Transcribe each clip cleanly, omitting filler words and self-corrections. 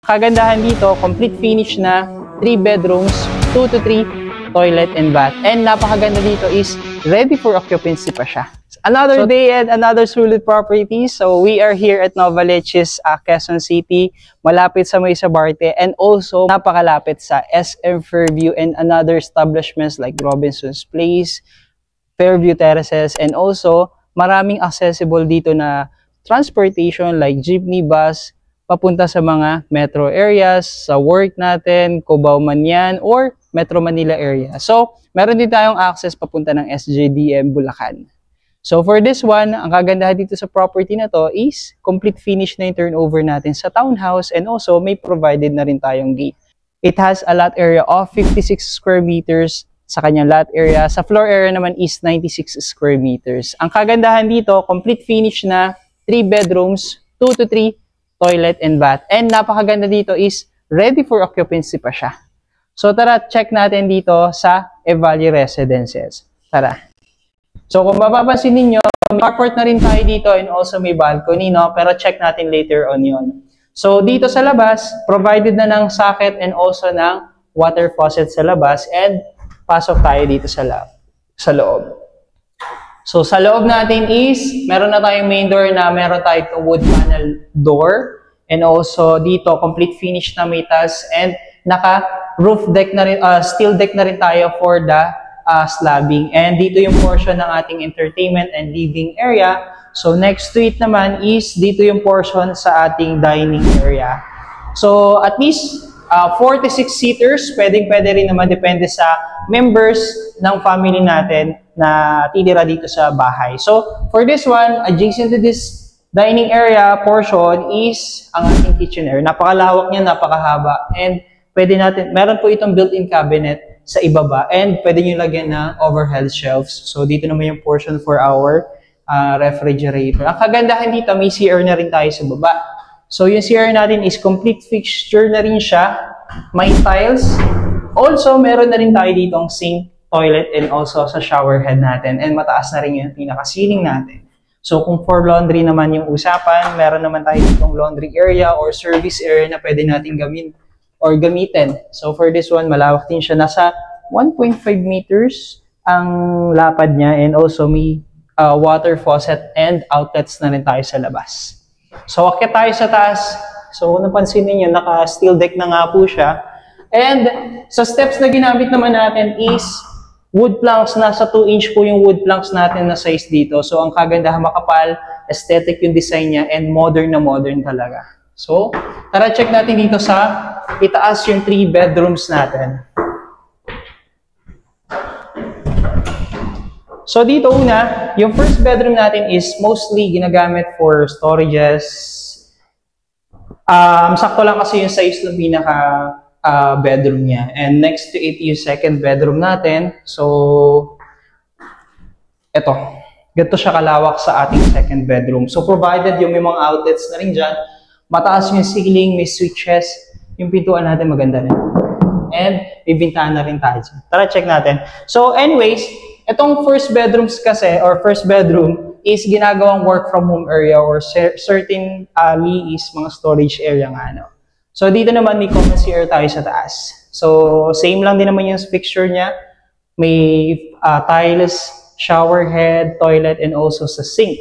Kagandahan dito, complete finish na, 3 bedrooms, 2 to 3 toilet and bath. And napakaganda dito is ready for occupancy pa siya. Another day and another sulit property. So we are here at Novaliches, Quezon City, malapit sa May Sabarte, and also napakalapit sa SM Fairview and another establishments like Robinson's Place, Fairview Terraces, and also maraming accessible dito na transportation like jeepney, bus, papunta sa mga metro areas, sa work natin, Cubao man yan, or Metro Manila area. So, meron din tayong access papunta ng SJDM Bulacan. So, for this one, ang kagandahan dito sa property na to is complete finish na yung turnover natin sa townhouse, and also may provided na rin tayong gate. It has a lot area of 56 square meters sa kanyang lot area. Sa floor area naman is 96 square meters. Ang kagandahan dito, complete finish na, 3 bedrooms, 2 to 3 toilet and bath. And napakaganda dito is ready for occupancy pa siya. So tara, check natin dito sa Evali Residences. Tara. So kung mapapansin ninyo, may carport na rin tayo dito and also may balcony, no? Pero check natin later on yun. So dito sa labas, provided na ng socket and also ng water faucet sa labas, and pasok tayo dito sa loob. So, sa loob natin is, meron na tayong main door na meron tayong wood panel door. And also, dito, complete finish na metas. And naka-roof deck na rin, steel deck na rin tayo for the slabbing. And dito yung portion ng ating entertainment and living area. So, next to it naman is, dito yung portion sa ating dining area. So, at least, 46 seaters, pwede rin naman, depende sa members ng family natin na titira dito sa bahay. So, for this one, adjacent to this dining area portion is ang ating kitchen area. Napakalawak niya, napakahaba. And pwede natin, meron po itong built-in cabinet sa ibaba. And pwede nyo lagyan ng overhead shelves. So, dito naman yung portion for our refrigerator. Ang kagandahan dito, may CR na rin tayo sa baba. So, yung CR natin is complete fixture na rin siya. May tiles. Also, meron na rin tayo ditong sink, toilet, and also sa shower head natin. And mataas na rin yung pinaka-ceiling natin. So, kung for laundry naman yung usapan, meron naman tayo ditong laundry area or service area na pwede natin gamitin. So, for this one, malawak din siya. Nasa 1.5 meters ang lapad niya, and also may water faucet and outlets na rin tayo sa labas. So, akit tayo sa taas. So, kung napansin niyo, naka-steel deck na nga po siya. And sa steps na ginamit naman natin is wood planks. Nasa 2-inch po yung wood planks natin na size dito. So, ang kagandahan, makapal, aesthetic yung design niya, and modern na modern talaga. So, tara check natin dito sa itaas yung 3 bedrooms natin. So, dito una, yung first bedroom natin is mostly ginagamit for storages. Sakto lang kasi yung size ng pinaka bedroom niya. And next to it, yung second bedroom natin. So, eto. Ganito siya kalawak sa ating second bedroom. So, provided yung may mga outlets na rin dyan, mataas yung ceiling, may switches, yung pintuan natin maganda rin. And may bintana na rin tayo dyan. Tara, check natin. So, anyways, itong first bedrooms kasi, or first bedroom, is ginagawang work from home area or certain is mga storage area nga, no? So, dito naman may common CR tayo sa taas. So, same lang din naman yung fixture niya. May tiles, shower head, toilet, and also sa sink.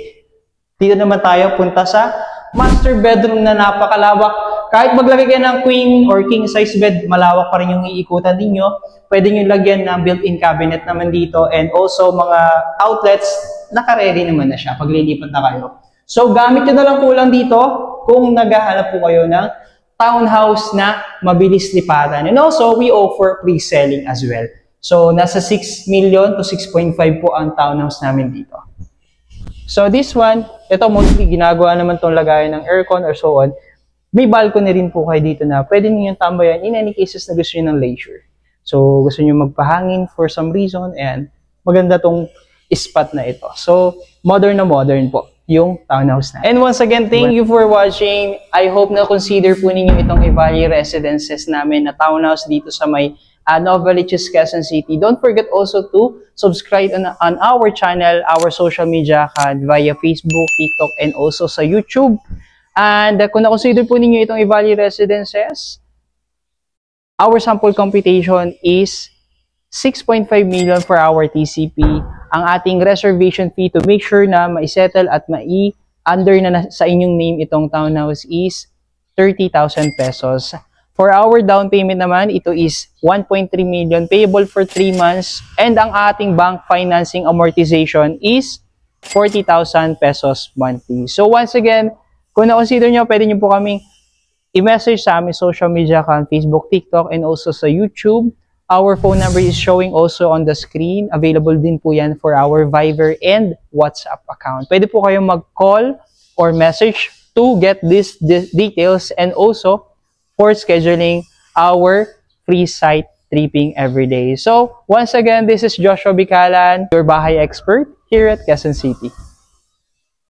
Dito naman tayo punta sa master bedroom na napakalawak. Kahit maglagay kayo ng queen or king size bed, malawak pa rin yung iikutan ninyo. Pwede nyo lagyan ng built-in cabinet naman dito, and also mga outlets, naka-ready naman na siya pag lilipat na kayo. So, gamit nyo na lang kulang dito kung naghahanap po kayo ng townhouse na mabilis lipatan. And also, we offer pre-selling as well. So, nasa 6 million to 6.5 po ang townhouse namin dito. So, this one, ito mostly ginagawa naman itong lagayan ng aircon or so on. May balcony rin po kayo dito na pwede niyo tambayan in any cases na gusto niyo ng leisure. So, gusto niyo magpahangin for some reason, and maganda tong spot na ito. So, modern na modern po yung townhouse na. And once again, thank you for watching. I hope na consider po ninyo itong Evali Residences namin na townhouse dito sa may Novaliches, Quezon City. Don't forget also to subscribe on our channel, our social media account via Facebook, TikTok, and also sa YouTube. And kung na-consider po ninyo itong i-Valley Residences, our sample computation is 6.5 million for our TCP. Ang ating reservation fee to make sure na ma-settle at under na sa inyong name itong townhouse is 30,000 pesos. For our down payment naman, ito is 1.3 million payable for 3 months. And ang ating bank financing amortization is 40,000 pesos monthly. So once again, kung na-consider nyo, pwede nyo po kaming i-message sa aming social media account, Facebook, TikTok, and also sa YouTube. Our phone number is showing also on the screen. Available din po yan for our Viber and WhatsApp account. Pwede po kayong mag-call or message to get these details and also for scheduling our free site tripping every day. So, once again, this is Joshua Bicalan, your bahay expert here at Quezon City.